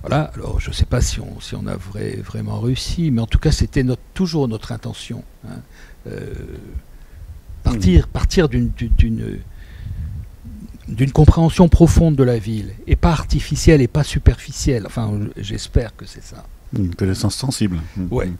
Voilà, alors je ne sais pas si on a vraiment réussi, mais en tout cas c'était toujours notre intention. Hein, partir d'une compréhension profonde de la ville, et pas artificielle et pas superficielle. Enfin, j'espère que c'est ça. Une connaissance sensible. Ouais.